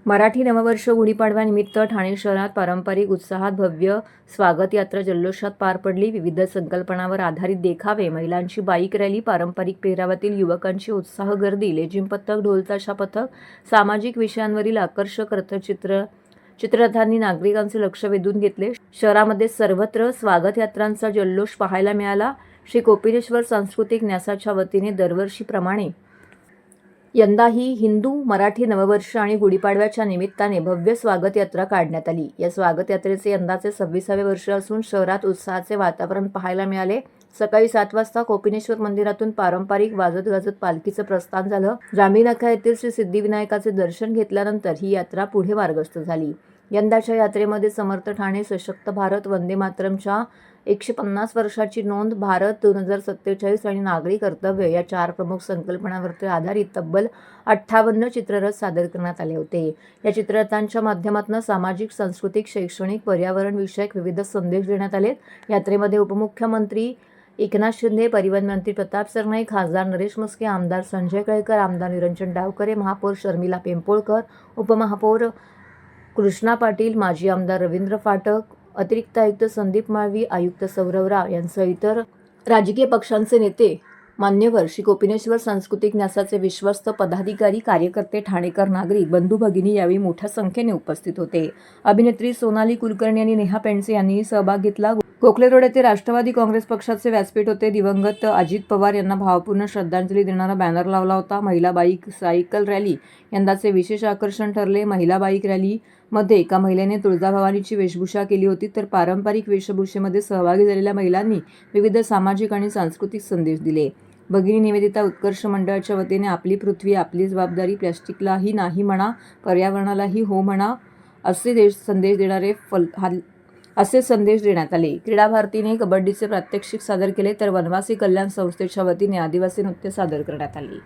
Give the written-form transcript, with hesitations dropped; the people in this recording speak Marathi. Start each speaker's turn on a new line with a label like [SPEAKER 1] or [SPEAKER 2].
[SPEAKER 1] मराठी नववर्ष गुढीपाडव्यानिमित्त ठाणे शहरात पारंपरिक उत्साहात भव्य स्वागत यात्रा जल्लोषात पार पडली. विविध संकल्पनांवर आधारित देखावे, महिलांची बाईक रॅली, पारंपरिक पेहरावातील युवकांची उत्साह गर्दी, लेझिम पथक, ढोल ताशा पथक, सामाजिक विषयांवरील आकर्षक चित्ररथांनी नागरिकांचे लक्ष वेधून घेतले. शहरामध्ये सर्वत्र स्वागत यात्रांचा जल्लोष पाहायला मिळाला. श्री कोपिनेश्वर सांस्कृतिक न्यासाच्या वतीने दरवर्षीप्रमाणे यंदाही हिंदू मराठी नववर्ष आणि गुढीपाडव्याच्या निमित्ताने भव्य स्वागत यात्रा काढण्यात आली. या स्वागत यात्रेचे यंदाचे 26वे वर्ष असून शहरात उत्साहाचे वातावरण पाहायला मिळाले. सकाळी 7 वाजता कोपिनेश्वर मंदिरातून पारंपरिक वाजत गाजत पालखीचं प्रस्थान झालं. जांभी नाका येथील श्री सिद्धिविनायकाचे दर्शन घेतल्यानंतर ही यात्रा पुढे मार्गस्थ झाली. यंदाच्या यात्रेमध्ये समर्थ ठाणे, सशक्त भारत, वंदे मातरमच्या 150 वर्षाची नोंद, भारत 2047 आणि नागरी कर्तव्य या 4 प्रमुख संकल्पनांवर आधारित तब्बल 58 चित्ररथ सादर करण्यात आले होते. या चित्ररथांच्या माध्यमातून सामाजिक, सांस्कृतिक, शैक्षणिक, पर्यावरण विषयक विविध संदेश देण्यात आले. यात्रेमध्ये उपमुख्यमंत्री एकनाथ शिंदे, परिवहन मंत्री प्रताप सरनाईक, खासदार नरेश म्हस्के, आमदार संजय केळकर, आमदार निरंजन डावकरे, महापौर शर्मिला पिंपोळकर, उपमहापौर कृष्णा पाटील, माजी आमदार रवींद्र फाटक, अतिरिक्त आयुक्त संदीप माळवी, आयुक्त सौरव राव यांसह इतर राजकीय पक्षांचे नेते, मान्यवर, श्री कोपिनेश्वर सांस्कृतिक न्यासाचे विश्वस्त पदाधिकारी, कार्यकर्ते, ठाणेकर, नागरिक, बंधू भगिनी यावेळी मोठ्या संख्येने उपस्थित होते. अभिनेत्री सोनाली कुलकर्णी आणि नेहा पेंडसे यांनीही सहभाग घेतला. गोखले रोड येथे राष्ट्रवादी काँग्रेस पक्षाचे व्यासपीठ होते. दिवंगत अजित पवार यांना भावपूर्ण श्रद्धांजली देणारा बॅनर लावला होता. महिला बाईक सायकल रॅली यंदाचे विशेष आकर्षण ठरले. महिला बाईक रॅलीमध्ये एका महिलेने तुळजाभवानीची वेशभूषा केली होती, तर पारंपरिक वेशभूषेमध्ये सहभागी झालेल्या महिलांनी विविध सामाजिक आणि सांस्कृतिक संदेश दिले. भगिनी निवेदिता उत्कर्ष मंडळाच्या वतीने आपली पृथ्वी, आपली जबाबदारी, प्लॅस्टिकलाही नाही म्हणा, पर्यावरणालाही हो म्हणा असे संदेश देण्यात आले. क्रीडा भारतीने कबड्डीचे प्रात्यक्षिक सादर केले, तर वनवासी कल्याण संस्थेच्या वतीने आदिवासी नृत्य सादर करण्यात आले.